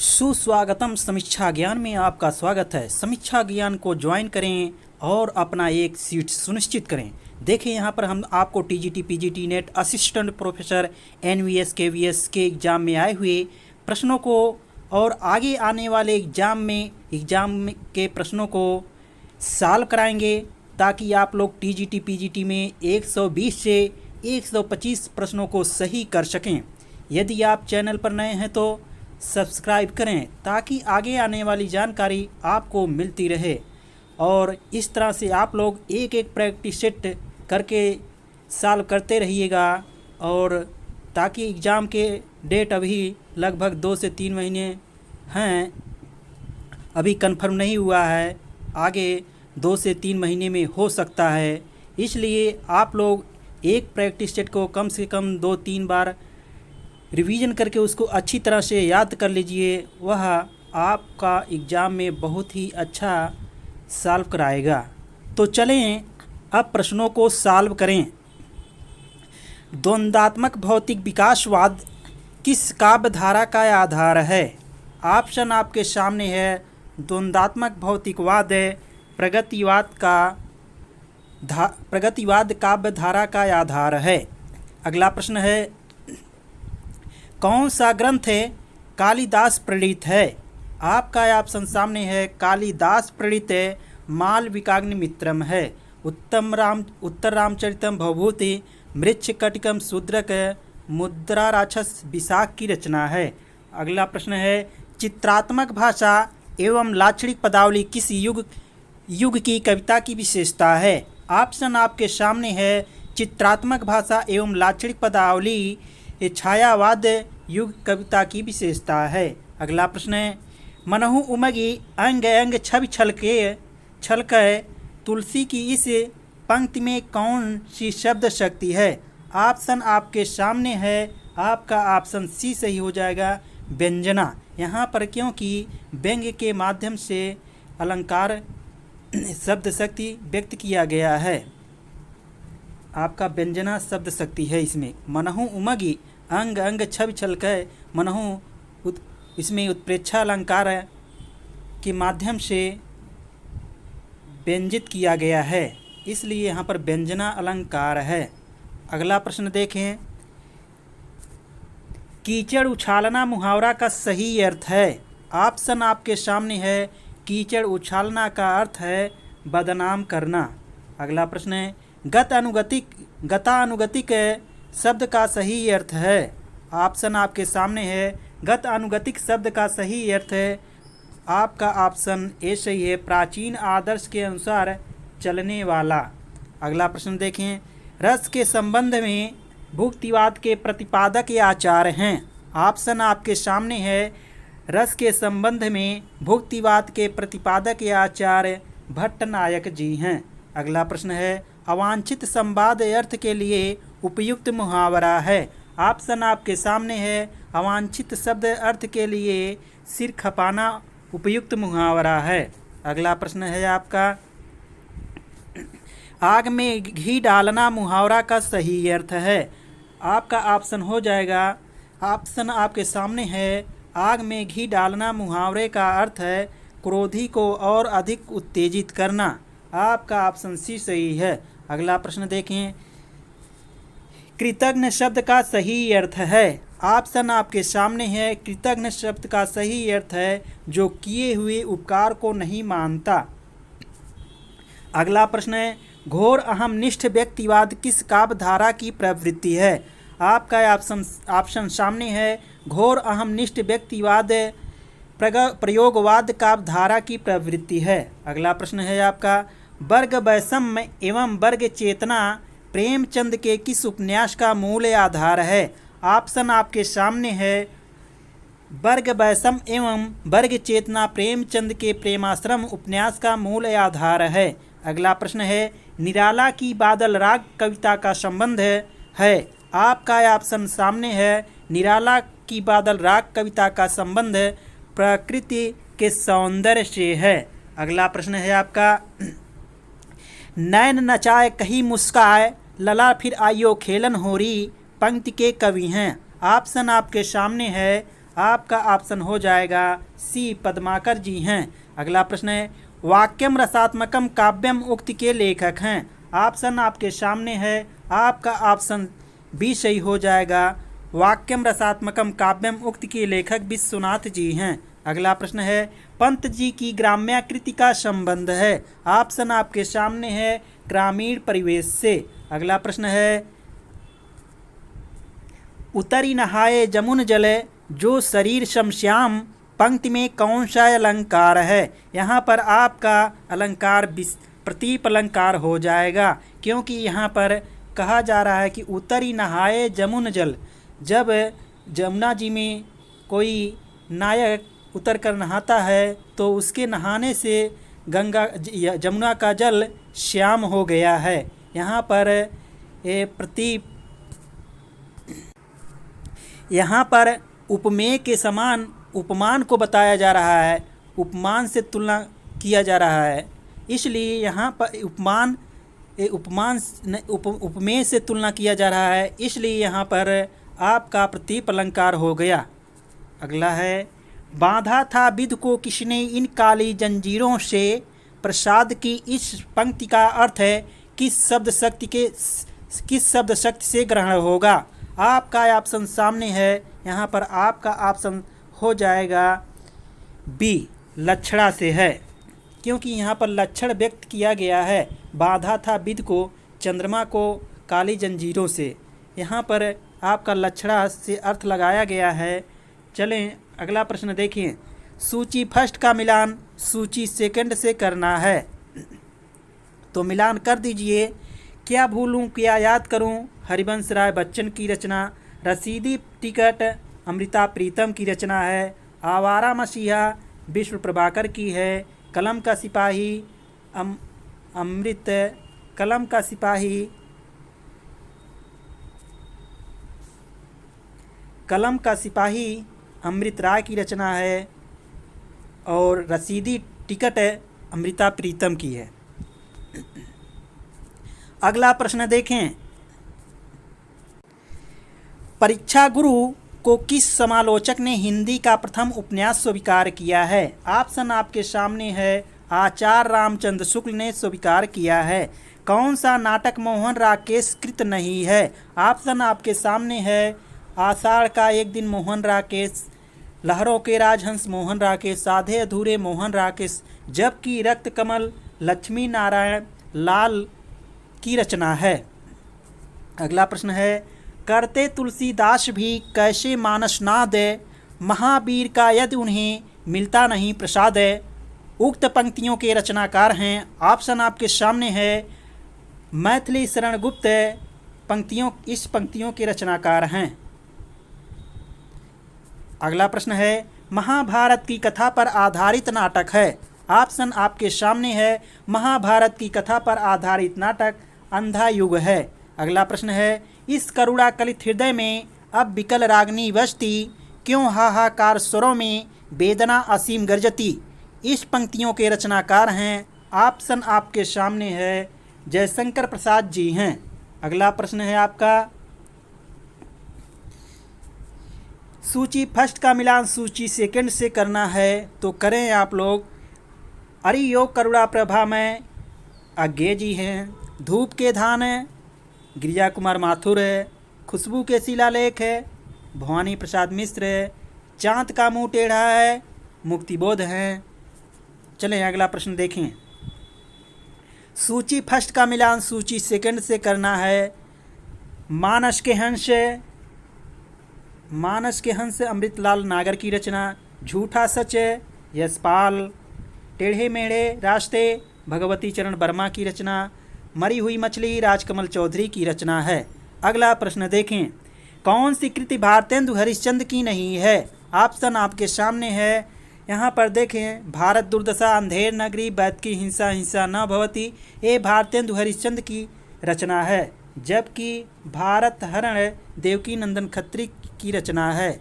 सुस्वागतम। समीक्षा ज्ञान में आपका स्वागत है। समीक्षा ज्ञान को ज्वाइन करें और अपना एक सीट सुनिश्चित करें। देखें यहाँ पर हम आपको TGT PGT NET assistant professor NVS KVS के एग्ज़ाम में आए हुए प्रश्नों को और आगे आने वाले एग्ज़ाम के प्रश्नों को सॉल्व कराएंगे, ताकि आप लोग टीजीटी पीजीटी में 120 से 125 प्रश्नों को सही कर सकें। यदि आप चैनल पर नए हैं तो सब्सक्राइब करें, ताकि आगे आने वाली जानकारी आपको मिलती रहे। और इस तरह से आप लोग एक एक प्रैक्टिस सेट करके सॉल्व करते रहिएगा, और ताकि एग्ज़ाम के डेट अभी लगभग 2 से 3 महीने हैं, अभी कंफर्म नहीं हुआ है, आगे 2 से 3 महीने में हो सकता है। इसलिए आप लोग एक प्रैक्टिस सेट को कम से कम 2-3 बार रिवीजन करके उसको अच्छी तरह से याद कर लीजिए। वह आपका एग्ज़ाम में बहुत ही अच्छा सॉल्व कराएगा। तो चलें अब प्रश्नों को सॉल्व करें। द्वंद्वात्मक भौतिक विकासवाद किस काव्य धारा का आधार है? ऑप्शन आपके सामने है। द्वंद्वात्मक भौतिकवाद प्रगतिवाद काव्य धारा का आधार है। अगला प्रश्न है, कौन सा ग्रंथ कालिदास प्रणीत है? आपका ऑप्शन सामने है। कालिदास प्रणीत मालविकाग्निमित्रम है। उत्तर रामचरितम भवभूति मृच्छकटिकम शूद्रक मुद्रा राक्षस विशाख की रचना है। अगला प्रश्न है, चित्रात्मक भाषा एवं लाक्षणिक पदावली किस युग की कविता की विशेषता है? ऑप्शन आपके सामने है। चित्रात्मक भाषा एवं लाक्षणिक पदावली छायावाद युग कविता की विशेषता है। अगला प्रश्न है, मनहु उमगी अंग अंग छवि छलके तुलसी की इस पंक्ति में कौन सी शब्द शक्ति है? ऑप्शन आपके सामने है। आपका ऑप्शन सी सही हो जाएगा, व्यंजना। यहाँ पर क्योंकि व्यंग्य के माध्यम से अलंकार शब्द शक्ति व्यक्त किया गया है, आपका व्यंजना शब्द शक्ति है इसमें। मनहु उमगी अंग अंग छवि छलके, मनहु इसमें उत्प्रेक्षा अलंकार के माध्यम से व्यंजित किया गया है, इसलिए यहाँ पर व्यंजना अलंकार है। अगला प्रश्न देखें, कीचड़ उछालना मुहावरा का सही अर्थ है? ऑप्शन आपके सामने है। कीचड़ उछालना का अर्थ है बदनाम करना। अगला प्रश्न है, गतानुगतिक शब्द का सही अर्थ है? ऑप्शन आपके सामने है। गतानुगतिक शब्द का सही अर्थ है, आपका ऑप्शन ए सही है, प्राचीन आदर्श के अनुसार चलने वाला। अगला प्रश्न देखें, रस के संबंध में भुक्तिवाद के प्रतिपादक या आचार्य हैं? ऑप्शन आपके सामने है। रस के संबंध में भुक्तिवाद के प्रतिपादक या आचार्य भट्टनायक जी हैं। अगला प्रश्न है, अवांछित संवाद अर्थ के लिए उपयुक्त मुहावरा है? ऑप्शन आपके सामने है। अवांछित शब्द अर्थ के लिए सिर खपाना उपयुक्त मुहावरा है। अगला प्रश्न है आपका, आग में घी डालना मुहावरा का सही अर्थ है? आपका ऑप्शन हो जाएगा। ऑप्शन आपके सामने है। आग में घी डालना मुहावरे का अर्थ है क्रोधी को और अधिक उत्तेजित करना। आपका ऑप्शन सी सही है। अगला प्रश्न देखें, कृतज्ञ शब्द का सही अर्थ है? ऑप्शन आपके सामने है। कृतज्ञ शब्द का सही अर्थ है जो किए हुए उपकार को नहीं मानता। अगला प्रश्न है, घोर अहमनिष्ठ व्यक्तिवाद किस काव्य धारा की प्रवृत्ति है? आपका ऑप्शन सामने है। घोर अहमनिष्ठ व्यक्तिवाद प्रयोगवाद काव्य धारा की प्रवृत्ति है। अगला प्रश्न है आपका, वर्ग वैषम्य एवं वर्ग चेतना प्रेमचंद के किस उपन्यास का मूल आधार है? ऑप्शन आपके सामने है। वर्ग वैषम्य एवं वर्ग चेतना प्रेमचंद के प्रेमाश्रम उपन्यास का मूल आधार है। अगला प्रश्न है, निराला की बादल राग कविता का संबंध है? आपका ऑप्शन सामने है। निराला की बादल राग कविता का संबंध प्रकृति के सौंदर्य से है। अगला प्रश्न है आपका, नैन नचाए कहीं मुस्काए लला फिर आइयो खेलन होरी पंक्ति के कवि हैं? ऑप्शन आपके सामने है। आपका ऑप्शन हो जाएगा सी, पद्माकर जी हैं। अगला प्रश्न है, वाक्यम रसात्मकम काव्यम उक्ति के लेखक हैं। ऑप्शन आपके सामने है, आपका ऑप्शन बी सही हो जाएगा। वाक्यम रसात्मकम काव्यम उक्ति के लेखक विश्वनाथ जी हैं। अगला प्रश्न है, पंत जी की ग्राम्याकृति का संबंध है। ऑप्शन आपके सामने है, ग्रामीण परिवेश से। अगला प्रश्न है, उतरी नहाए जमुन जले जो शरीर समश्याम पंक्ति में कौन सा अलंकार है। यहाँ पर आपका अलंकार प्रतीप अलंकार हो जाएगा, क्योंकि यहाँ पर कहा जा रहा है कि उतरी नहाए जमुन जल, जब जमुना जी में कोई नायक उतर कर नहाता है तो उसके नहाने से गंगा जमुना का जल श्याम हो गया है। यहाँ पर प्रतीप, यहाँ पर उपमेय के समान उपमान को बताया जा रहा है, उपमान से तुलना किया जा रहा है, इसलिए यहाँ पर उपमेय से तुलना किया जा रहा है, इसलिए यहाँ पर आपका प्रतीप अलंकार हो गया। अगला है, बांधा था विधि को किसने इन काली जंजीरों से, प्रसाद की इस पंक्ति का अर्थ है किस शब्द शक्ति से ग्रहण होगा। आपका ऑप्शन सामने है, यहाँ पर आपका ऑप्शन हो जाएगा बी, लक्षणा से है, क्योंकि यहाँ पर लक्षण व्यक्त किया गया है। बांधा था विधि को, चंद्रमा को काली जंजीरों से, यहाँ पर आपका लक्षणा से अर्थ लगाया गया है। चलें अगला प्रश्न देखिए, सूची फर्स्ट का मिलान सूची सेकंड से करना है, तो मिलान कर दीजिए। क्या भूलूं क्या याद करूं हरिवंश राय बच्चन की रचना, रसीदी टिकट अमृता प्रीतम की रचना है, आवारा मसीहा विश्व प्रभाकर की है, कलम का सिपाही अमृत राय की रचना है, और रसीदी टिकट अमृता प्रीतम की है। अगला प्रश्न देखें, परीक्षा गुरु को किस समालोचक ने हिंदी का प्रथम उपन्यास स्वीकार किया है। ऑप्शन आपके सामने है, आचार्य रामचंद्र शुक्ल ने स्वीकार किया है। कौन सा नाटक मोहन राकेश कृत नहीं है। ऑप्शन आपके सामने है, आषाढ़ का एक दिन मोहन राकेश, लहरों के राजहंस मोहन राकेश, आधे अधूरे मोहन राकेश, जबकि रक्त कमल लक्ष्मी नारायण लाल की रचना है। अगला प्रश्न है, करते तुलसीदास भी कैसे मानस ना दे, महावीर का यदि उन्हें मिलता नहीं प्रसाद है। उक्त पंक्तियों के रचनाकार हैं। ऑप्शन आपके सामने है, मैथिली शरण गुप्त इस पंक्तियों के रचनाकार हैं। अगला प्रश्न है, महाभारत की कथा पर आधारित नाटक है। ऑप्शन आपके सामने है, महाभारत की कथा पर आधारित नाटक अंधा युग है। अगला प्रश्न है, इस करुणा कलित हृदय में अब विकल रागनी बजती, क्यों हाहाकार स्वरों में वेदना असीम गर्जती। इस पंक्तियों के रचनाकार हैं। ऑप्शन आपके सामने है, जयशंकर प्रसाद जी हैं। अगला प्रश्न है आपका, सूची फर्स्ट का मिलान सूची सेकंड से करना है, तो करें आप लोग। अरे योग करुणा प्रभा में अज्ञे जी हैं, धूप के धान है गिरिजा कुमार माथुर है, खुशबू के शिलालेख है भवानी प्रसाद मिश्र है, चाँद का मुंह टेढ़ा है मुक्तिबोध हैं। चलें अगला प्रश्न देखें, सूची फर्स्ट का मिलान सूची सेकंड से करना है। मानस के हंस अमृतलाल नागर की रचना, झूठा सच यशपाल, टेढ़े मेढ़े रास्ते भगवती चरण वर्मा की रचना, मरी हुई मछली राजकमल चौधरी की रचना है। अगला प्रश्न देखें, कौन सी कृति भारतेंदु हरिश्चंद्र की नहीं है। ऑप्शन आपके सामने है, यहाँ पर देखें, भारत दुर्दशा, अंधेर नगरी, बैत की हिंसा हिंसा न भवती, ये भारतेंदु हरिश्चंद्र की रचना है, जबकि भारत हरण देवकी नंदन खत्री की रचना है।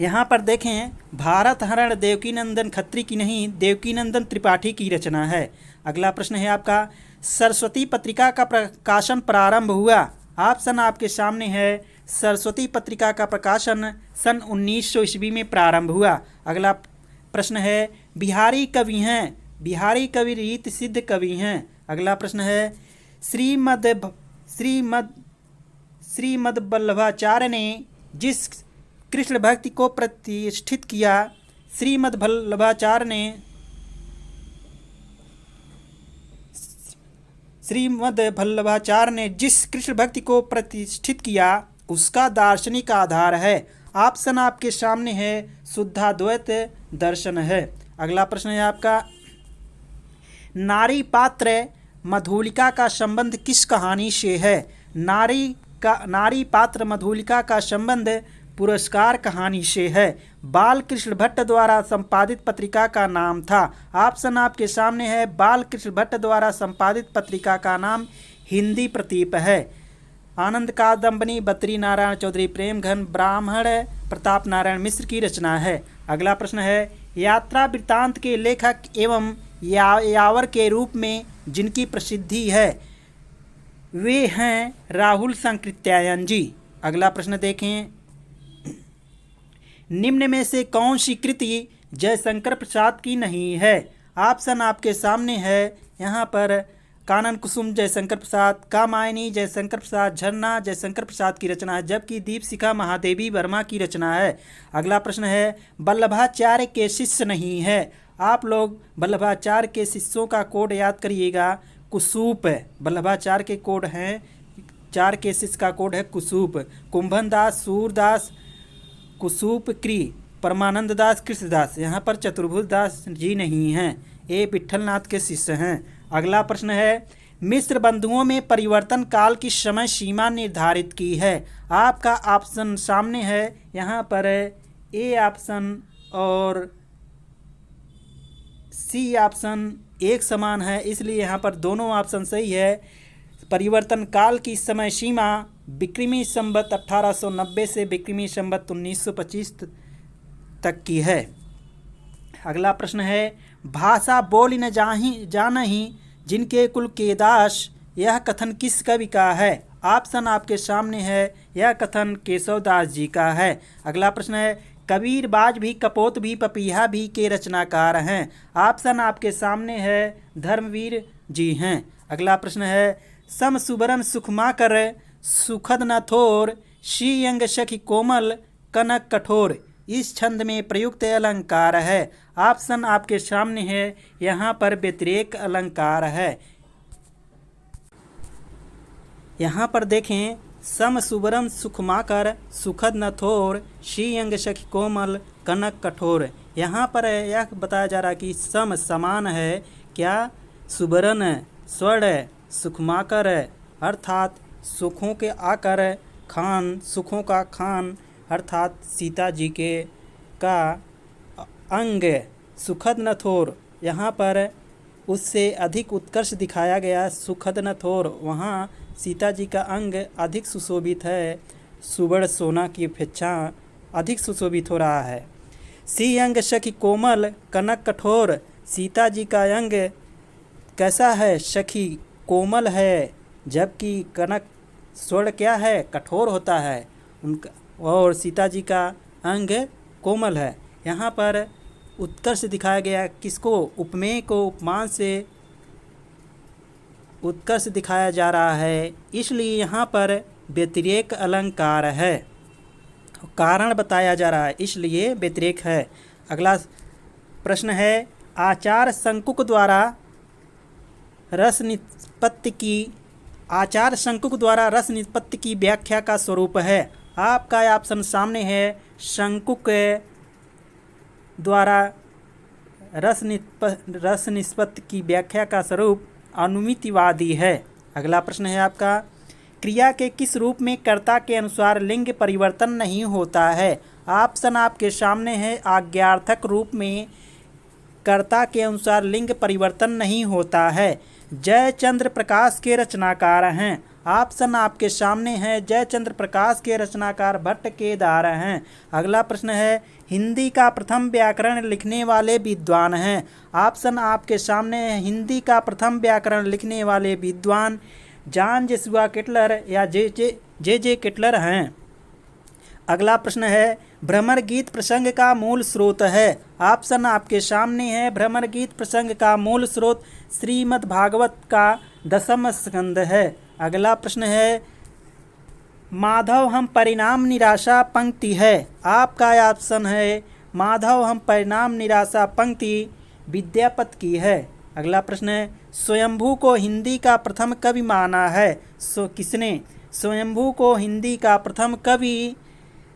यहाँ पर देखें, भारत हरण देवकी नंदन खत्री की नहीं, देवकी नंदन त्रिपाठी की रचना है। अगला प्रश्न है आपका, सरस्वती पत्रिका का प्रकाशन प्रारंभ हुआ। ऑप्शन आपके सामने है, सरस्वती पत्रिका का प्रकाशन सन 1900 ईस्वी में प्रारंभ हुआ। अगला प्रश्न है, बिहारी कवि हैं, बिहारी कवि रीत सिद्ध कवि हैं। अगला प्रश्न है, श्रीमद वल्लभाचार्य ने जिस कृष्ण भक्ति को प्रतिष्ठित किया, श्रीमद वल्लभाचार्य ने जिस कृष्ण भक्ति को प्रतिष्ठित किया उसका दार्शनिक आधार है। ऑप्शन आपके सामने है, शुद्धाद्वैत दर्शन है। अगला प्रश्न है आपका, नारी पात्र मधुलिका का संबंध किस कहानी से है? नारी पात्र मधुलिका का संबंध पुरस्कार कहानी से है। बाल कृष्ण भट्ट द्वारा संपादित पत्रिका का नाम था। ऑप्शन आपके सामने है, बाल कृष्ण भट्ट द्वारा संपादित पत्रिका का नाम हिंदी प्रतीप है। आनंद कादम्बनी बद्री नारायण चौधरी प्रेमघन ब्राह्मण प्रताप नारायण मिश्र की रचना है। अगला प्रश्न है, यात्रा वृत्तांत के लेखक एवं यावर के रूप में जिनकी प्रसिद्धि है वे हैं राहुल सांकृत्यायन जी। अगला प्रश्न देखें, निम्न में से कौन सी कृति जयशंकर प्रसाद की नहीं है? ऑप्शन आपके सामने है, यहाँ पर कानन कुसुम जयशंकर प्रसाद, कामायनी जयशंकर प्रसाद, झरना जयशंकर प्रसाद की रचना है, जबकि दीपशिखा महादेवी वर्मा की रचना है। अगला प्रश्न है, वल्लभाचार्य के शिष्य नहीं है। आप लोग वल्लभाचार्य के शिष्यों का कोड याद करिएगा, कुसूप। वल्लभाचार्य के कोड हैं, 4 के शिष्य का कोड है कुसूप। कुंभन दास, सूरदास, कुसूप क्री, परमानंद दास, कृष्णदास। यहाँ पर चतुर्भुज दास जी नहीं हैं, ये विट्ठलनाथ के शिष्य हैं। अगला प्रश्न है, मिश्र बंधुओं में परिवर्तन काल की समय सीमा निर्धारित की है। आपका ऑप्शन सामने है, यहाँ पर ए ऑप्शन और सी ऑप्शन एक समान है, इसलिए यहाँ पर दोनों ऑप्शन सही है। परिवर्तन काल की समय सीमा विक्रमी संवत 1890 से विक्रमी संवत 1925 तक की है। अगला प्रश्न है, भाषा बोली न जानहि जिनके कुल के दास, यह कथन किस कवि का है? ऑप्शन आपके सामने है, यह कथन केशवदास जी का है। अगला प्रश्न है, कबीर बाज भी कपोत भी पपीहा भी के रचनाकार हैं। ऑप्शन आपके सामने है, धर्मवीर जी हैं। अगला प्रश्न है, सम सुबरन सुखमा कर सुखद न थोर, शी अंग सखी कोमल कनक कठोर, इस छंद में प्रयुक्त अलंकार है। ऑप्शन आपके सामने है, यहाँ पर व्यतिरेक अलंकार है। यहाँ पर देखें, सम सुबरम सुखमाकर सुखद नथोर, शी अंग सखी कोमल कनक कठोर। यहाँ पर यह बताया जा रहा है कि सम समान है, क्या सुबरन स्वर्ण सुखमाकर अर्थात सुखों के आकर, खान सुखों का खान अर्थात सीता जी के का अंग सुखद नथोर, यहाँ पर उससे अधिक उत्कर्ष दिखाया गया सुखद नथोर, वहाँ सीता जी का अंग अधिक सुशोभित है, सुवर्ण सोना की अपेक्षा अधिक सुशोभित हो रहा है। सी अंग सखी कोमल कनक कठोर, सीता जी का अंग कैसा है? सखी कोमल है, जबकि कनक स्वर्ण क्या है? कठोर होता है उनका, और सीता जी का अंग कोमल है। यहाँ पर उत्कर्ष दिखाया गया किसको? उपमेय को उपमान से उत्कर्ष दिखाया जा रहा है, इसलिए यहाँ पर व्यतिरेक अलंकार है, कारण बताया जा रहा है, इसलिए व्यतिरेक है। अगला प्रश्न है, आचार्य शंकुक द्वारा रस निष्पत्ति की व्याख्या का स्वरूप है। आपका ऑप्शन सामने है, शंकुक द्वारा रस निष्पत्ति की व्याख्या का स्वरूप अनुमितिवादी है। अगला प्रश्न है आपका, क्रिया के किस रूप में कर्ता के अनुसार लिंग परिवर्तन नहीं होता है? ऑप्शन आपके सामने है, आज्ञार्थक रूप में कर्ता के अनुसार लिंग परिवर्तन नहीं होता है। जयचंद्र प्रकाश के रचनाकार हैं। ऑप्शन आपके सामने है, जयचंद्र प्रकाश के रचनाकार भट्ट केदार हैं। अगला प्रश्न है, हिंदी का प्रथम व्याकरण लिखने वाले विद्वान हैं। ऑप्शन आपके सामने है, हिंदी का प्रथम व्याकरण लिखने वाले विद्वान जॉन जोशुआ केटलर या जे जे केटलर हैं। अगला प्रश्न है भ्रमर गीत प्रसंग का मूल स्रोत है। ऑप्शन आपके सामने है। भ्रमर गीत प्रसंग का मूल स्रोत श्रीमद् भागवत का 10वां स्कंद है। अगला प्रश्न है माधव हम परिणाम निराशा पंक्ति है। आपका ऑप्शन है माधव हम परिणाम निराशा पंक्ति विद्यापति की है। अगला प्रश्न है स्वयंभू को हिंदी का प्रथम कवि माना है। किसने? स्वयंभू को हिंदी का प्रथम कवि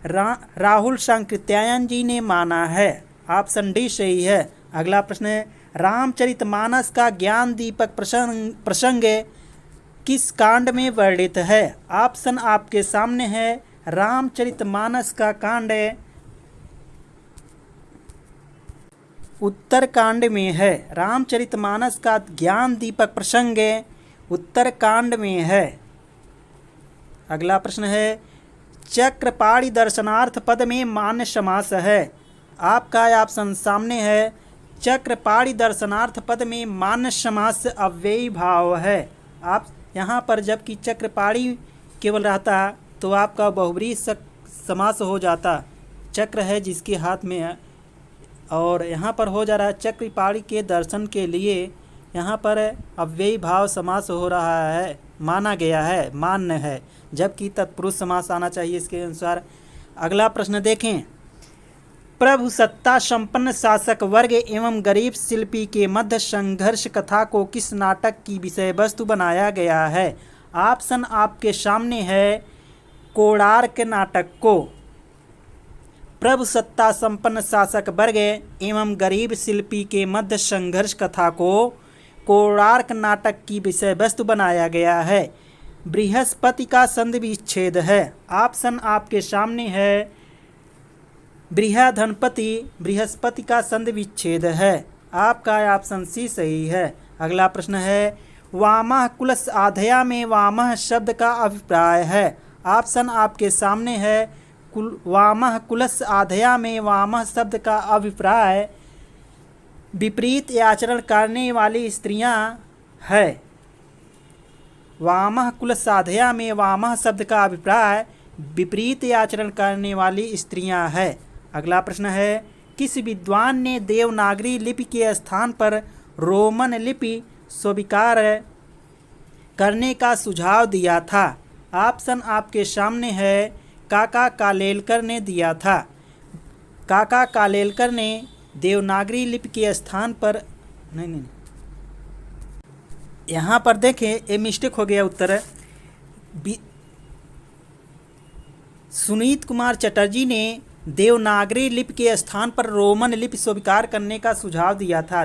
राहुल सांकृत्यायन जी ने माना है। ऑप्शन डी सही है। अगला प्रश्न है रामचरितमानस का ज्ञान दीपक प्रसंग किस कांड में वर्णित है। ऑप्शन आपके सामने है। रामचरितमानस का कांड उत्तर कांड में है। रामचरितमानस का ज्ञान दीपक प्रसंग उत्तर कांड में है। अगला प्रश्न है चक्रपाणि दर्शनार्थ पद में मान्य समास है। आपका ऑप्शन सामने है। चक्रपाणि दर्शनार्थ पद में मान्य समास अव्ययी भाव है। आप यहाँ पर जबकि चक्रपाणि केवल रहता तो आपका बहुब्रीहि समास हो जाता। चक्र है जिसके हाथ में है और यहाँ पर हो जा रहा है चक्रपाणि के दर्शन के लिए यहाँ पर अव्ययी भाव समास हो रहा है, माना गया है, मान्य है, जबकि तत्पुरुष समास आना चाहिए इसके अनुसार। अगला प्रश्न देखें प्रभु सत्ता संपन्न शासक वर्ग एवं गरीब शिल्पी के मध्य संघर्ष कथा को किस नाटक की विषय वस्तु बनाया गया है। ऑप्शन आपके सामने है। कोणार्क नाटक को। प्रभु सत्ता संपन्न शासक वर्ग एवं गरीब शिल्पी के मध्य संघर्ष कथा को कोणार्क नाटक की विषय वस्तु बनाया गया है। बृहस्पति का संधि विच्छेद है। ऑप्शन आपके सामने है। बृहधनपति बृहस्पति का संधि विच्छेद है। आपका ऑप्शन सी सही है। अगला प्रश्न है वामः कुलस आधया में वामः शब्द का अभिप्राय है। ऑप्शन आपके सामने है। वामः कुलस आधया में वामः शब्द का अभिप्राय विपरीत आचरण करने वाली स्त्रियां है। वामः कुलसाधया में वामः शब्द का अभिप्राय विपरीत आचरण करने वाली स्त्रियां है। अगला प्रश्न है किस विद्वान ने देवनागरी लिपि के स्थान पर रोमन लिपि स्वीकार करने का सुझाव दिया था। ऑप्शन आपके सामने है। काका कालेलकर ने दिया था। काका कालेलकर ने देवनागरी लिपि के स्थान पर नहीं यहाँ पर देखें ये मिस्टेक हो गया उत्तर। सुनीत कुमार चटर्जी ने देवनागरी लिपि के स्थान पर रोमन लिपि स्वीकार करने का सुझाव दिया था।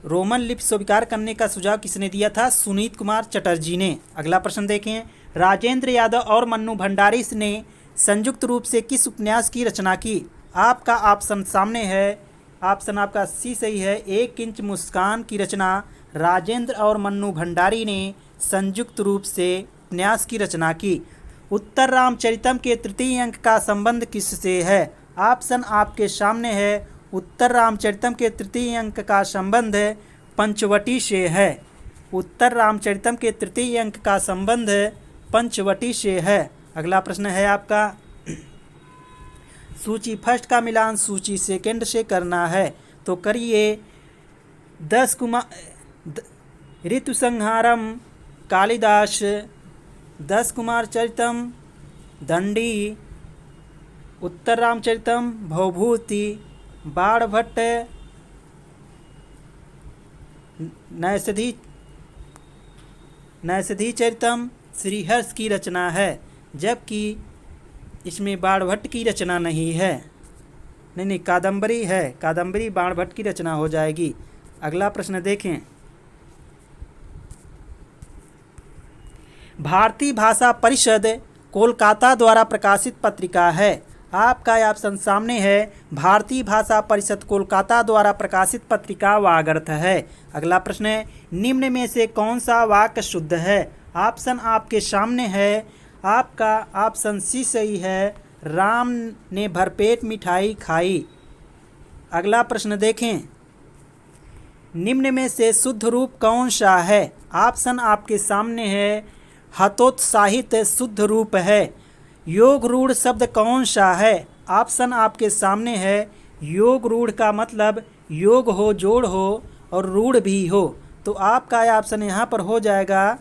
रोमन लिपि स्वीकार करने का सुझाव किसने दिया था? सुनीत कुमार चटर्जी ने। अगला प्रश्न देखें राजेंद्र यादव और मन्नू भंडारी ने संयुक्त रूप से किस उपन्यास की रचना की। आपका ऑप्शन सामने है। ऑप्शन आपका सी सही है। 1 इंच मुस्कान की रचना राजेंद्र और मन्नू भंडारी ने संयुक्त रूप से उपन्यास की रचना की। उत्तर रामचरितम के तृतीय अंक का संबंध किससे है। ऑप्शन आपके सामने है। उत्तर रामचरितम के तृतीय अंक का संबंध पंचवटी से है। उत्तर रामचरितम के तृतीय अंक का संबंध पंचवटी से है। अगला प्रश्न है आपका सूची फर्स्ट का मिलान सूची सेकंड से करना है तो करिए। 10 कुमार ऋतुसंहारम कालिदास, 10 कुमार चरितम दंडी, उत्तर रामचरितम भवभूति, बाणभट्ट नैषधि चरितम श्रीहर्ष की रचना है, जबकि इसमें बाणभट्ट की रचना नहीं है। नहीं कादम्बरी है। कादम्बरी बाणभट्ट की रचना हो जाएगी। अगला प्रश्न देखें भारतीय भाषा परिषद कोलकाता द्वारा प्रकाशित पत्रिका है। आपका ऑप्शन सामने है। भारतीय भाषा परिषद कोलकाता द्वारा प्रकाशित पत्रिका वागर्थ है। अगला प्रश्न है निम्न में से कौन सा वाक्य शुद्ध है। ऑप्शन आपके सामने है। आपका ऑप्शन सी सही है। राम ने भरपेट मिठाई खाई। अगला प्रश्न देखें निम्न में से शुद्ध रूप कौन सा है। ऑप्शन आपके सामने है। हतोत्साहित शुद्ध रूप है। योग रूढ़ शब्द कौन सा है? ऑप्शन आपके सामने है। योग रूढ़ का मतलब योग हो, जोड़ हो और रूढ़ भी हो। तो आपका ऑप्शन यहाँ पर हो जाएगा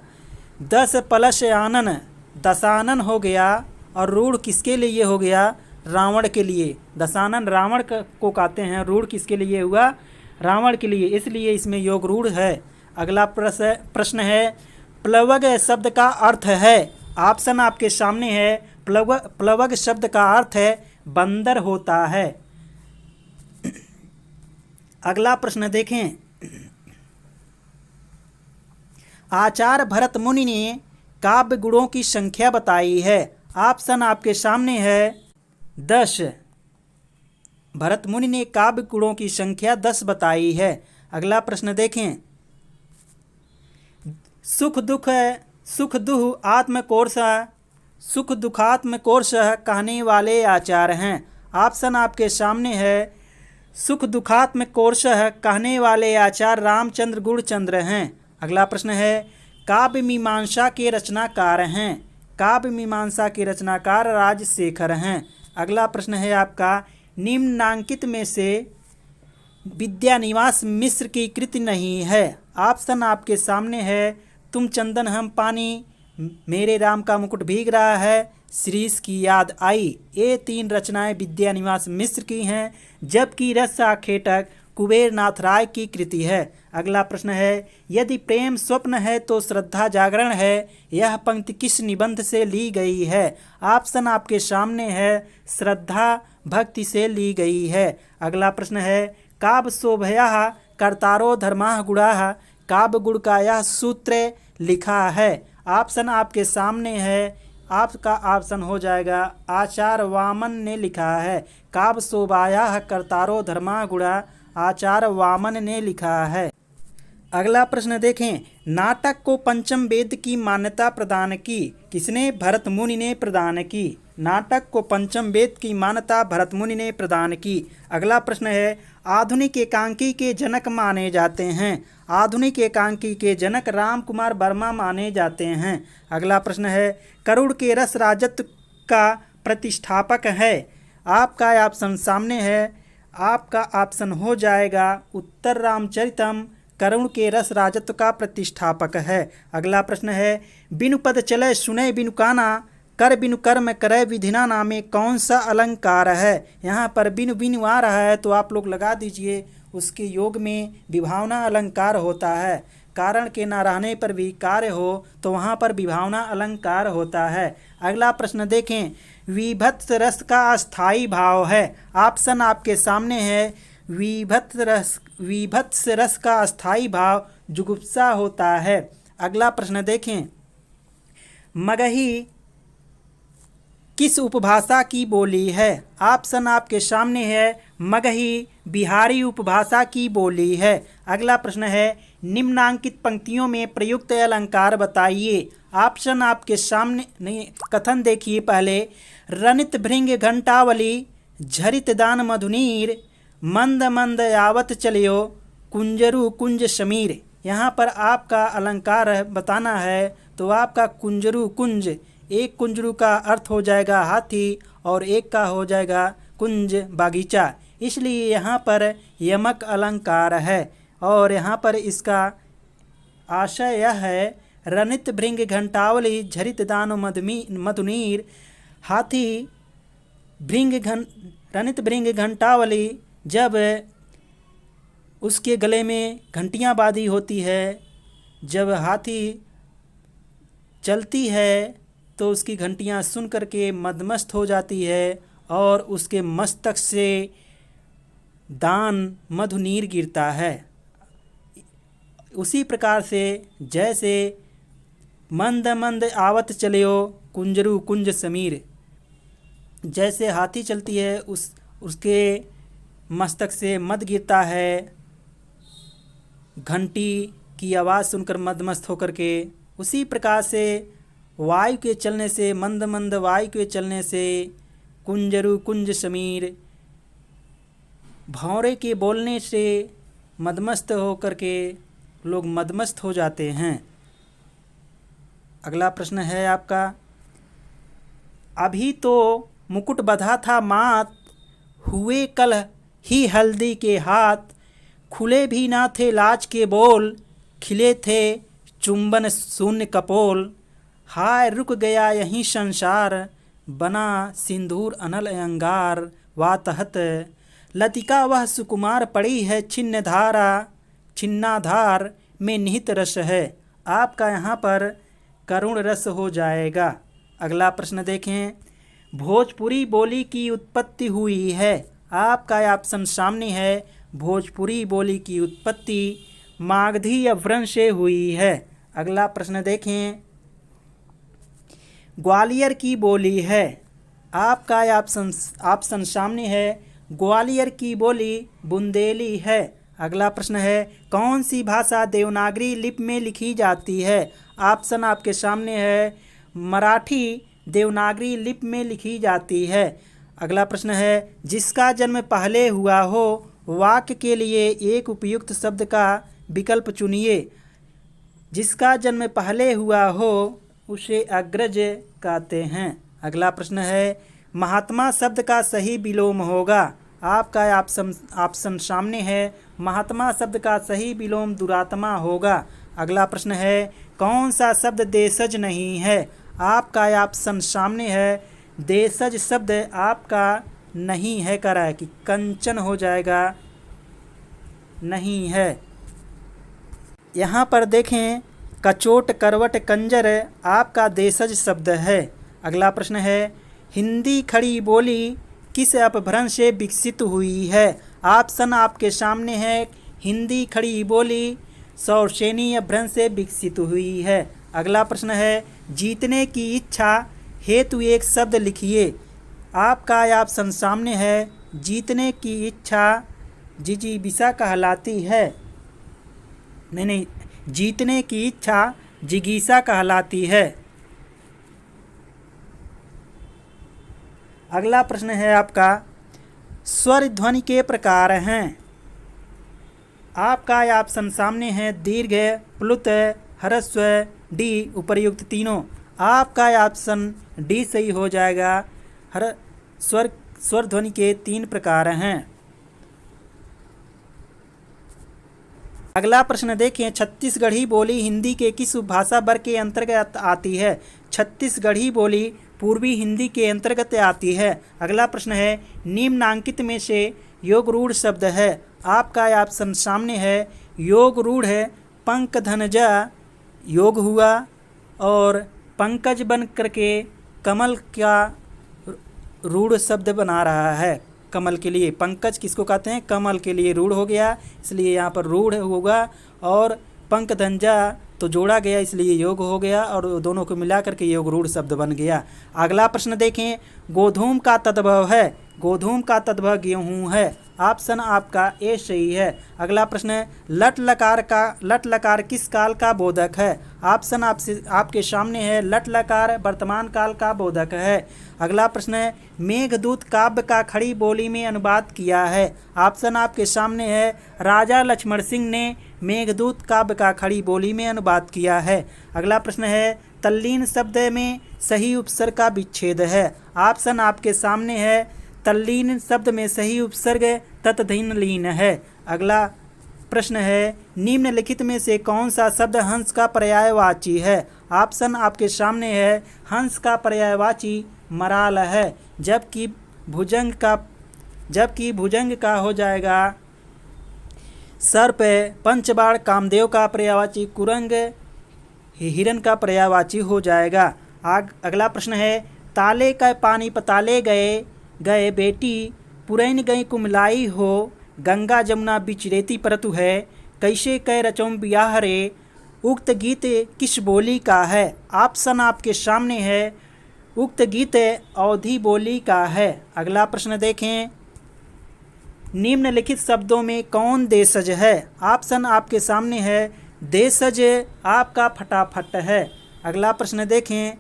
10 प्लस आनन, दशानन हो गया। और रूढ़ किसके लिए हो गया? रावण के लिए। दशानन रावण को कहते हैं, रूढ़ किसके लिए हुआ? रावण के लिए, इसलिए इसमें योग रूढ़ है। अगला प्रश्न है प्लवग शब्द का अर्थ है। ऑप्शन आपके सामने है। प्लवग शब्द का अर्थ है बंदर होता है। अगला प्रश्न देखें। आचार्य भरत मुनि ने काव्य गुणों की संख्या बताई है। ऑप्शन आपके सामने है 10। भरत मुनि ने काव्य गुणों की संख्या 10 बताई है। अगला प्रश्न देखें। सुख दुख आत्मकोश, सुख दुखात्मकोश कहने वाले आचार्य हैं। ऑप्शन आपके सामने है। सुख दुखात्मकोश कहने वाले आचार्य रामचंद्र गुणचंद्र हैं। अगला प्रश्न है काव्य मीमांसा के रचनाकार हैं। काव्य मीमांसा के रचनाकार राजशेखर हैं। अगला प्रश्न है आपका निम्नांकित में से विद्यानिवास मिश्र की कृति नहीं है। ऑप्शन आपके सामने है। तुम चंदन हम पानी, मेरे राम का मुकुट भीग रहा है, श्रीश की याद आई। ये 3 रचनाएं विद्यानिवास मिश्र की हैं, जबकि रस आखेटक कुबेर नाथ राय की कृति है। अगला प्रश्न है यदि प्रेम स्वप्न है तो श्रद्धा जागरण है, यह पंक्ति किस निबंध से ली गई है? ऑप्शन आपके सामने है। श्रद्धा भक्ति से ली गई है। अगला प्रश्न है काव्य शोभया कर्तारो धर्मा गुणाः, काव्य गुण का यह सूत्र लिखा है। ऑप्शन आपके सामने है। आपका ऑप्शन हो जाएगा आचार्य वामन ने लिखा है। काव्य शोभाया कर्तारो धर्मा गुणा, आचार्य वामन ने लिखा है। अगला प्रश्न देखें। नाटक को पंचम वेद की मान्यता प्रदान की किसने? भरत मुनि ने प्रदान की। नाटक को पंचम वेद की मान्यता भरत मुनि ने प्रदान की। अगला प्रश्न है आधुनिक एकांकी के जनक माने जाते हैं। आधुनिक एकांकी के जनक राम कुमार वर्मा माने जाते हैं। अगला प्रश्न है करुड़ के रस राजत्व का प्रतिष्ठापक है। आपका ऑप्शन सामने है। आपका ऑप्शन हो जाएगा उत्तर रामचरितम करुण के रस राजत्व का प्रतिष्ठापक है। अगला प्रश्न है बिनु पद चले सुने बिनु काना, कर बिनु कर्म करे विधिना नामे कौन सा अलंकार है? यहाँ पर बिनु बिनु आ रहा है तो आप लोग लगा दीजिए। उसके योग में विभावना अलंकार होता है। कारण के ना रहने पर भी कार्य हो तो वहाँ पर विभावना अलंकार होता है। अगला प्रश्न देखें। विभत्स रस का अस्थाई भाव है। ऑप्शन आपके सामने है। विभत्स रस का अस्थाई भाव जुगुप्सा होता है। अगला प्रश्न देखें। मगही किस उपभाषा की बोली है? ऑप्शन आपके सामने है। मगही बिहारी उपभाषा की बोली है। अगला प्रश्न है निम्नांकित पंक्तियों में प्रयुक्त अलंकार बताइए। ऑप्शन आपके सामने नहीं, कथन देखिए पहले। रनित भृंग घंटावली, झरित दान मधुनीर, मंद मंद यावत चलियो, कुंजरु कुंज समीर। यहाँ पर आपका अलंकार बताना है तो आपका कुंजरु कुंज, एक कुंजरू का अर्थ हो जाएगा हाथी और एक का हो जाएगा कुंज बागीचा, इसलिए यहाँ पर यमक अलंकार है। और यहाँ पर इसका आशय यह है रनित भृंग घंटावली झरित दानो मधुनीर। हाथी रनित भृंग घंटावली, जब उसके गले में घंटियाँ बाँधी होती है, जब हाथी चलती है तो उसकी घंटियाँ सुन करके मदमस्त हो जाती है और उसके मस्तक से दान मधुनीर गिरता है। उसी प्रकार से जैसे मंद मंद आवत चलियो कुंजरू कुंज समीर, जैसे हाथी चलती है उसके मस्तक से मद गिरता है घंटी की आवाज़ सुनकर मदमस्त होकर के, उसी प्रकार से वायु के चलने से, मंद मंद वायु के चलने से कुंजरू कुंज समीर, भौरे के बोलने से मदमस्त होकर के लोग मदमस्त हो जाते हैं। अगला प्रश्न है आपका, अभी तो मुकुट बंधा था मात, हुए कल ही हल्दी के हाथ, खुले भी ना थे लाज के बोल, खिले थे चुंबन शून्य कपोल, हाय रुक गया यहीं संसार, बना सिंदूर अनल अंगार, वातहत लतिका वह सुकुमार पड़ी है, छिन्न धारा छिन्नाधार में निहित रस है। आपका यहाँ पर करुण रस हो जाएगा। अगला प्रश्न देखें, भोजपुरी बोली की उत्पत्ति हुई है। आपका ऑप्शन सामने है, भोजपुरी बोली की उत्पत्ति मागधी अपभ्रंश से हुई है। अगला प्रश्न देखें, ग्वालियर की बोली है। आपका ऑप्शन सामने है, ग्वालियर की बोली बुंदेली है। अगला प्रश्न है, कौन सी भाषा देवनागरी लिपि में लिखी जाती है। ऑप्शन आपके सामने है, मराठी देवनागरी लिपि में लिखी जाती है। अगला प्रश्न है, जिसका जन्म पहले हुआ हो, वाक्य के लिए एक उपयुक्त शब्द का विकल्प चुनिए। जिसका जन्म पहले हुआ हो उसे अग्रज कहते हैं। अगला प्रश्न है, महात्मा शब्द का सही विलोम होगा। आपका ऑप्शन सामने है, महात्मा शब्द का सही विलोम दुरात्मा होगा। अगला प्रश्न है, कौन सा शब्द देशज नहीं है। आपका ऑप्शन सामने है, देशज शब्द आपका नहीं है, कह रहा है कि कंचन हो जाएगा, नहीं है। यहाँ पर देखें, कचोट करवट कंजर आपका देशज शब्द है। अगला प्रश्न है, हिंदी खड़ी बोली किस अपभ्रंश से विकसित हुई है। ऑप्शन आपके सामने है, हिंदी खड़ी बोली सौरसेनी अपभ्रंश से विकसित हुई है। अगला प्रश्न है, जीतने की इच्छा हेतु एक शब्द लिखिए। आपका ऑप्शन सामने है, जीतने की इच्छा जिजीविषा कहलाती है। नहीं, जीतने की इच्छा जिगीषा कहलाती है। अगला प्रश्न है आपका, स्वर ध्वनि के प्रकार हैं। आपका ऑप्शन सामने है, दीर्घ, प्लुत, ह्रस्व, डी उपर्युक्त तीनों। आपका ऑप्शन डी सही हो जाएगा। स्वर ध्वनि के 3 प्रकार हैं। अगला प्रश्न देखें, छत्तीसगढ़ी बोली हिंदी के किस उपभाषा वर्ग के अंतर्गत आती है। छत्तीसगढ़ी बोली पूर्वी हिंदी के अंतर्गत आती है। अगला प्रश्न है, निम्नांकित में से योग रूढ़ शब्द है। आपका ऑप्शन सामने है, योग रूढ़ है पंकधनजा योग हुआ, और पंकज बन करके कमल का रूढ़ शब्द बना रहा है। कमल के लिए पंकज किसको कहते हैं, कमल के लिए रूढ़ हो गया, इसलिए यहाँ पर रूढ़ होगा, और पंकधंजा तो जोड़ा गया इसलिए योग हो गया, और दोनों को मिला करके योग रूढ़ शब्द बन गया। अगला प्रश्न देखें, गोधूम का तद्भव है। गोधूम का तद्भव गेहूँ है। ऑप्शन आपका ए सही है। अगला प्रश्न है, लट लकार किस काल का बोधक है। ऑप्शन आपके सामने है, लट लकार वर्तमान काल का बोधक है। अगला प्रश्न है, मेघदूत काव्य का खड़ी बोली में अनुवाद किया है। ऑप्शन आपके सामने है, राजा लक्ष्मण सिंह ने मेघदूत काव्य का खड़ी बोली में अनुवाद किया है। अगला प्रश्न है, तल्लीन शब्द में सही उपसर्ग का विच्छेद है। ऑप्शन आपके सामने है, तल्लीन शब्द में सही उपसर्ग तत्धीन लीन है। अगला प्रश्न है, निम्नलिखित में से कौन सा शब्द हंस का पर्यायवाची है। ऑप्शन आपके सामने है, हंस का पर्यायवाची मराल है, जबकि भुजंग का हो जाएगा सर्प, पंचबाण कामदेव का पर्यायवाची कुरंग, हिरन का पर्यायवाची हो जाएगा। अगला प्रश्न है, ताले का पानी पताले गए बेटी, पुरैन गई कुमलाई हो, गंगा जमुना बिच रेती परतु है, कैसे कै रचौं बियाह रे। उक्त गीत किस बोली का है। ऑप्शन आपके सामने है, उक्त गीत अवधी बोली का है। अगला प्रश्न देखें, निम्नलिखित शब्दों में कौन देशज है। ऑप्शन आपके सामने है, देशज आपका फटाफट है। अगला प्रश्न देखें,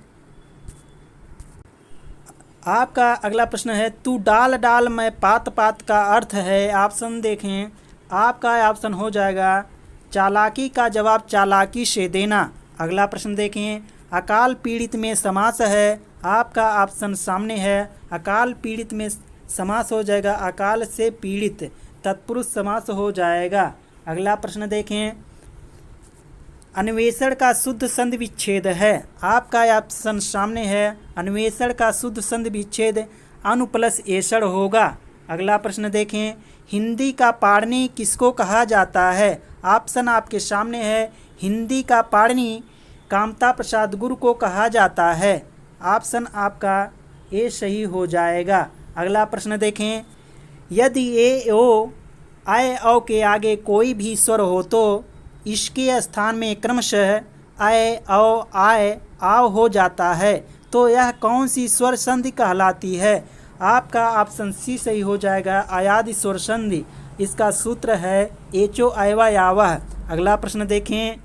आपका अगला प्रश्न है, तू डाल डाल मैं पात पात का अर्थ है। ऑप्शन देखें, आपका ऑप्शन हो जाएगा चालाकी का जवाब चालाकी से देना। अगला प्रश्न देखें, अकाल पीड़ित में समास है। आपका ऑप्शन सामने है। अकाल पीड़ित में समास हो जाएगा अकाल से पीड़ित, तत्पुरुष समास हो जाएगा। अगला प्रश्न देखें, अन्वेषण का शुद्ध संधि विच्छेद है। आपका ऑप्शन सामने है। अन्वेषण का शुद्ध संधि विच्छेद अनु प्लस एषण होगा। अगला प्रश्न देखें, हिंदी का पाणिनि किसको कहा जाता है। ऑप्शन आपके सामने है। हिंदी का पाणिनि कामता प्रसाद गुरु को कहा जाता है। ऑप्शन आपका ए सही हो जाएगा। अगला प्रश्न देखें, यदि ए ओ आय औ के आगे कोई भी स्वर हो तो इसके स्थान में क्रमशः आय औ आय आव हो जाता है, तो यह कौन सी स्वर संधि कहलाती है। आपका ऑप्शन सी सही हो जाएगा, आयादि स्वर संधि। इसका सूत्र है एचो आयवा यावह। अगला प्रश्न देखें,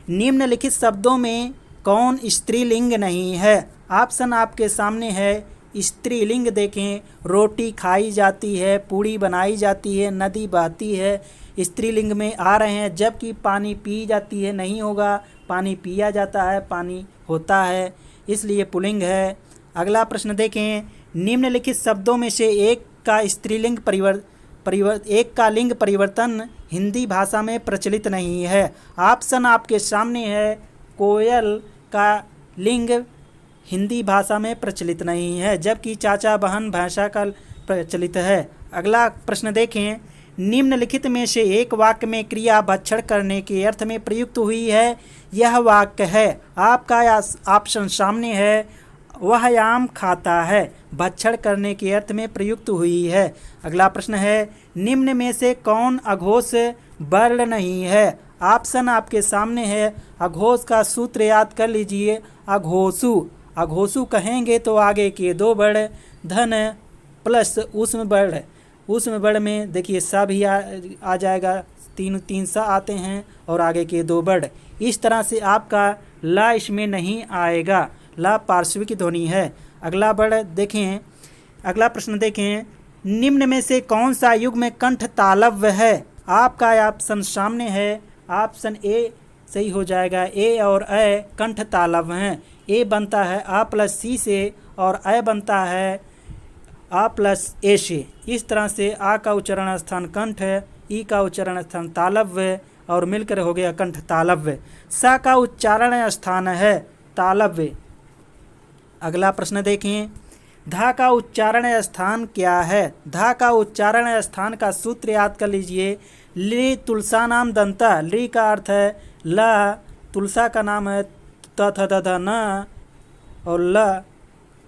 निम्नलिखित शब्दों में कौन स्त्रीलिंग नहीं है। ऑप्शन आपके सामने है। स्त्रीलिंग देखें, रोटी खाई जाती है, पूड़ी बनाई जाती है, नदी बहती है, स्त्रीलिंग में आ रहे हैं। जबकि पानी पी जाती है नहीं होगा, पानी पिया जाता है, पानी होता है, इसलिए पुल्लिंग है। अगला प्रश्न देखें, निम्नलिखित शब्दों में से एक का स्त्रीलिंग एक का लिंग परिवर्तन हिंदी भाषा में प्रचलित नहीं है। ऑप्शन आपके सामने है। कोयल का लिंग हिंदी भाषा में प्रचलित नहीं है, जबकि चाचा बहन भाषा का प्रचलित है। अगला प्रश्न देखें, निम्नलिखित में से एक वाक्य में क्रिया भक्षण करने के अर्थ में प्रयुक्त हुई है। यह वाक्य है। आपका ऑप्शन सामने है। वह आम खाता है, भक्षण करने के अर्थ में प्रयुक्त हुई है। अगला प्रश्न है, निम्न में से कौन अघोष वर्ण नहीं है। ऑप्शन आपके सामने है। अघोष का सूत्र याद कर लीजिए, अघोषु। अघोषु कहेंगे तो आगे के दो वर्ण धन प्लस ऊष्म वर्ण, ऊष्म वर्ण में देखिए सा भी आ जाएगा, तीन सा आते हैं और आगे के दो वर्ण। इस तरह से आपका ला इसमें नहीं आएगा, ला पार्श्विक ध्वनि है। अगला वर्ण देखें, अगला प्रश्न देखें, निम्न में से कौन सा युग्म कंठ तालव्य है। आपका ऑप्शन सामने है। ऑप्शन ए सही हो जाएगा। ए और अ कंठ तालव्य हैं। ए बनता है आ प्लस सी से और अ बनता है आ प्लस ए से। इस तरह से आ का उच्चारण स्थान कंठ है, ई का उच्चारण स्थान तालव्य और मिलकर हो गया कंठ तालव्य। सा का उच्चारण स्थान है तालव्य। अगला प्रश्न देखें, धा का उच्चारण स्थान क्या है। धा का उच्चारण स्थान का सूत्र याद कर लीजिए। लि तुलसा नाम दंता, लि का अर्थ है ल, तुलसा का नाम है त थ द ध न और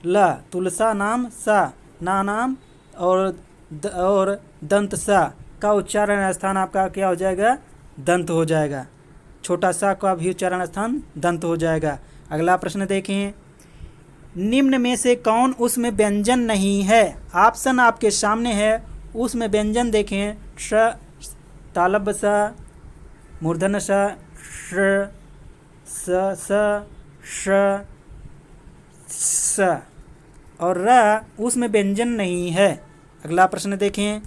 ल तुलसा नाम सा, ना नाम और दंत सा का उच्चारण स्थान आपका क्या हो जाएगा, दंत हो जाएगा। छोटा सा का भी उच्चारण स्थान दंत हो जाएगा। अगला प्रश्न देखें, निम्न में से कौन उसमें व्यंजन नहीं है। ऑप्शन आपके सामने है। उसमें व्यंजन देखें, श तालव्य स, मूर्धन्य स, श स श स और र उसमें व्यंजन नहीं है। अगला प्रश्न देखें,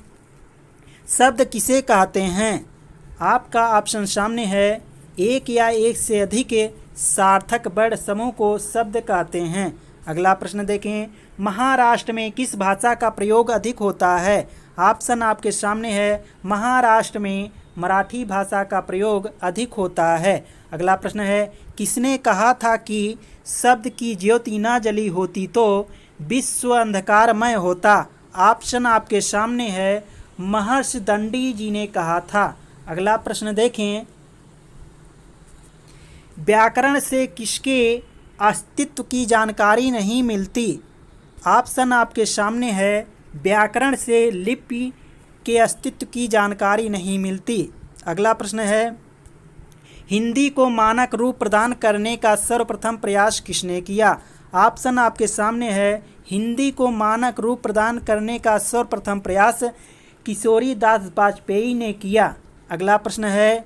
शब्द किसे कहते हैं। आपका ऑप्शन सामने है। एक या एक से अधिक सार्थक वर्ण समूह को शब्द कहते हैं। अगला प्रश्न देखें, महाराष्ट्र में किस भाषा का प्रयोग अधिक होता है। ऑप्शन आपके सामने है। महाराष्ट्र में मराठी भाषा का प्रयोग अधिक होता है। अगला प्रश्न है, किसने कहा था कि शब्द की ज्योति न जली होती तो विश्व अंधकारमय होता। ऑप्शन आपके सामने है। महर्षि दंडी जी ने कहा था। अगला प्रश्न देखें, व्याकरण से किसके अस्तित्व की जानकारी नहीं मिलती। ऑप्शन आपके सामने है। व्याकरण से लिपि के अस्तित्व की जानकारी नहीं मिलती। अगला प्रश्न है, हिंदी को मानक रूप प्रदान करने का सर्वप्रथम प्रयास किसने किया। ऑप्शन आपके सामने है। हिंदी को मानक रूप प्रदान करने का सर्वप्रथम प्रयास किशोरी दास वाजपेयी ने किया। अगला प्रश्न है,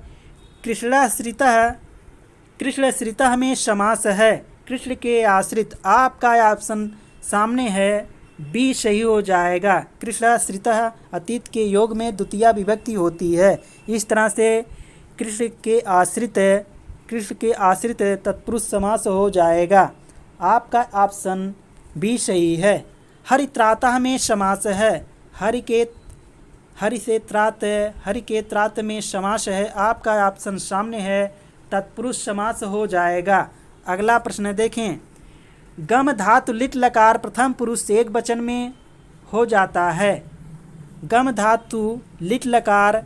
कृष्णाश्रितः में समास है। कृष्ण के आश्रित। आपका ऑप्शन सामने है। बी सही हो जाएगा। कृष्णाश्रितः अतीत के योग में द्वितीया विभक्ति होती है। इस तरह से कृष्ण के आश्रित तत्पुरुष समास हो जाएगा। आपका ऑप्शन बी सही है। हरित्रातः में समास है, हरि से त्रात, हरि के त्रात में समास है। आपका ऑप्शन सामने है, तत्पुरुष समास हो जाएगा। अगला प्रश्न देखें। गम धातु लिट लकार प्रथम पुरुष एक वचन में हो जाता है। गम धातु लिट लकार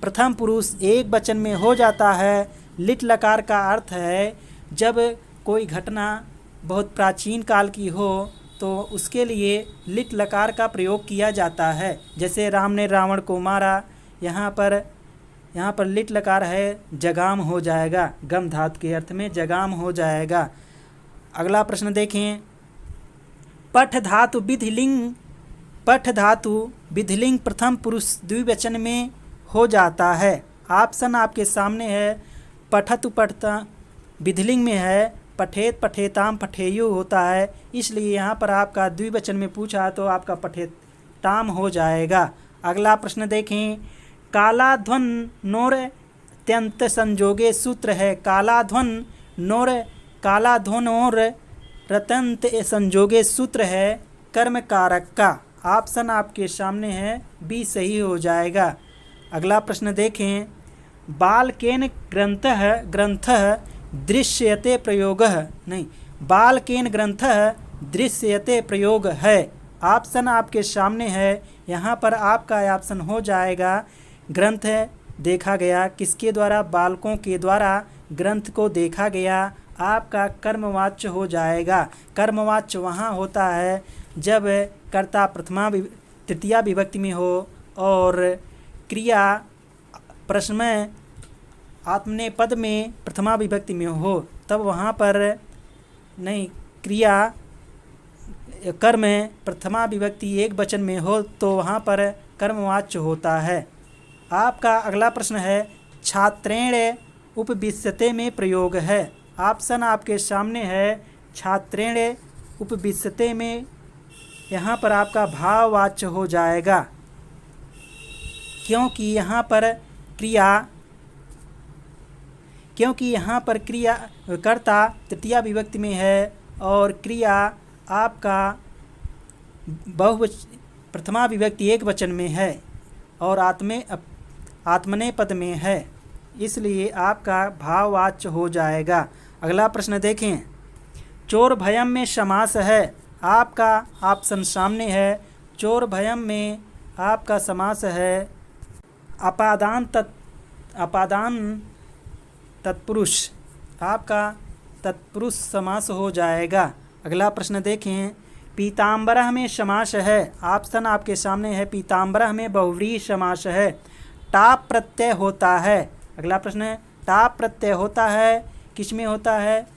प्रथम पुरुष एक वचन में हो जाता है। लिट लकार का अर्थ है जब कोई घटना बहुत प्राचीन काल की हो तो उसके लिए लिट लकार का प्रयोग किया जाता है। जैसे राम ने रावण को मारा, यहाँ पर लिट लकार है, जगाम हो जाएगा। गम धातु के अर्थ में जगाम हो जाएगा। अगला प्रश्न देखें। पठ धातु विधिलिंग प्रथम पुरुष द्विवचन में हो जाता है। ऑप्शन आपके सामने है। पठतु पठता विधिलिंग में है, पठेत पठेताम पठेयु होता है, इसलिए यहाँ पर आपका द्विवचन में पूछा तो आपका पठेताम हो जाएगा। अगला प्रश्न देखें। कालाध्वन नोर त्यंत संजोगे सूत्र है। कालाध्वनोर रतंत संजोगे सूत्र है कर्म कारक का। ऑप्शन आपके सामने है, बी सही हो जाएगा। अगला प्रश्न देखें। बालकेन ग्रंथः दृश्यते प्रयोग है। ऑप्शन आपके सामने है। यहाँ पर आपका ऑप्शन हो जाएगा ग्रंथ देखा गया। किसके द्वारा? बालकों के द्वारा ग्रंथ को देखा गया। आपका कर्मवाच्य हो जाएगा। कर्मवाच्य वहाँ होता है जब कर्ता तृतीया विभक्ति में हो और क्रिया प्रश्न में आत्मनेपद में प्रथमा विभक्ति में हो, तब वहाँ पर नहीं, क्रिया कर्म प्रथमा विभक्ति एक वचन में हो तो वहाँ पर कर्मवाच्य होता है। आपका अगला प्रश्न है। छात्रेण उपविश्यते में प्रयोग है। ऑप्शन आपके सामने है। छात्रेण उपविश्यते में यहाँ पर आपका भाववाच्य हो जाएगा, क्योंकि यहाँ पर क्रिया कर्ता तृतीया विभक्ति में है और क्रिया आपका प्रथमा विभक्ति एक वचन में है और आत्मनेपद में है, इसलिए आपका भाववाच्य हो जाएगा। अगला प्रश्न देखें। चोर भयम में समास है। आपका ऑप्शन सामने है। चोर भयम में आपका समास है अपादान तत्पुरुष। आपका तत्पुरुष समास हो जाएगा। अगला प्रश्न देखें। पीताम्बरः में समास है। ऑप्शन आपके सामने है। पीताम्बरः में बहुव्रीहि समास है। टाप प्रत्यय होता है। अगला प्रश्न है। टाप प्रत्यय होता है, किस में होता है?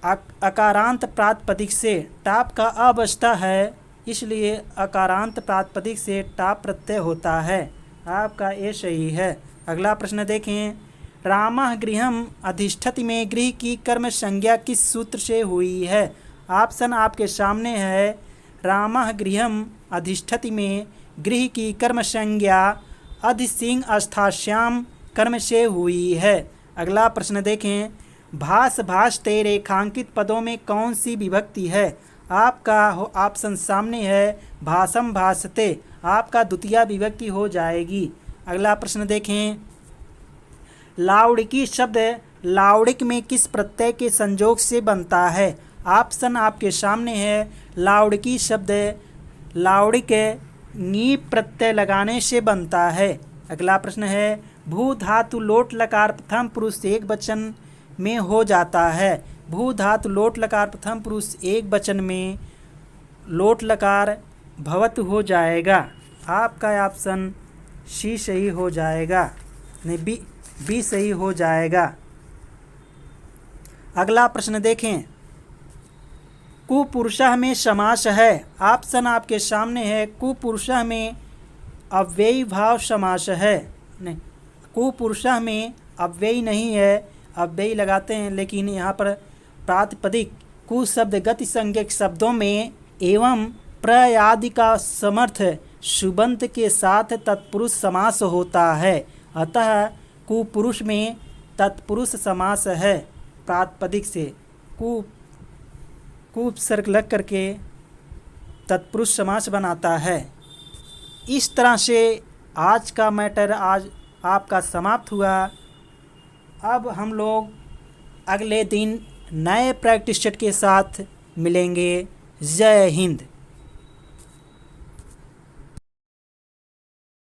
अकारांत प्रातिपदिक से। टाप का अवस्था है, इसलिए अकारांत प्रातिपदिक से टाप प्रत्यय होता है। आपका ये सही है। अगला प्रश्न देखें। रामः गृहम् अधिष्ठति में गृह की कर्म संज्ञा किस सूत्र से हुई है? ऑप्शन आपके सामने है। रामः गृहम् अधिष्ठति में गृह की कर्म संज्ञा अधिसिंह अस्थास्याम कर्म से हुई है। अगला प्रश्न देखें। भास रेखांकित पदों में कौन सी विभक्ति है? आपका ऑप्शन सामने है। भासम भासते। आपका द्वितीया विभक्ति हो जाएगी। अगला प्रश्न देखें। लाउड़िकी शब्द लाउड़िक में किस प्रत्यय के संयोग से बनता है? ऑप्शन आपके सामने है। लाउड़िकी शब्द लाउड़िक नी प्रत्यय लगाने से बनता है। अगला प्रश्न है। भू धातु लोट लकार प्रथम पुरुष एक वचन में हो जाता है। भू धातु लोट लकार प्रथम पुरुष एक वचन में लोट लकार भवत हो जाएगा। आपका ऑप्शन सी सही हो जाएगा, नहीं बी सही हो जाएगा। अगला प्रश्न देखें। कुपुरुषः में समास है। ऑप्शन आपके सामने है। कुपुरुषः में अव्ययी भाव समास है। नहीं, कुपुरुषः में अव्ययी नहीं है, अव्ययी लगाते हैं, लेकिन यहाँ पर प्रातिपदिक कु शब्द गति संज्ञक शब्दों में एवं प्रयादि का समर्थ सुबंत के साथ तत्पुरुष समास होता है। अतः कुपुरुष में तत्पुरुष समास है प्रातिपदिक से। उपसर्ग लग करके तत्पुरुष समास बनाता है। इस तरह से आज का मैटर आज आपका समाप्त हुआ। अब हम लोग अगले दिन नए प्रैक्टिस सेट के साथ मिलेंगे। जय हिंद।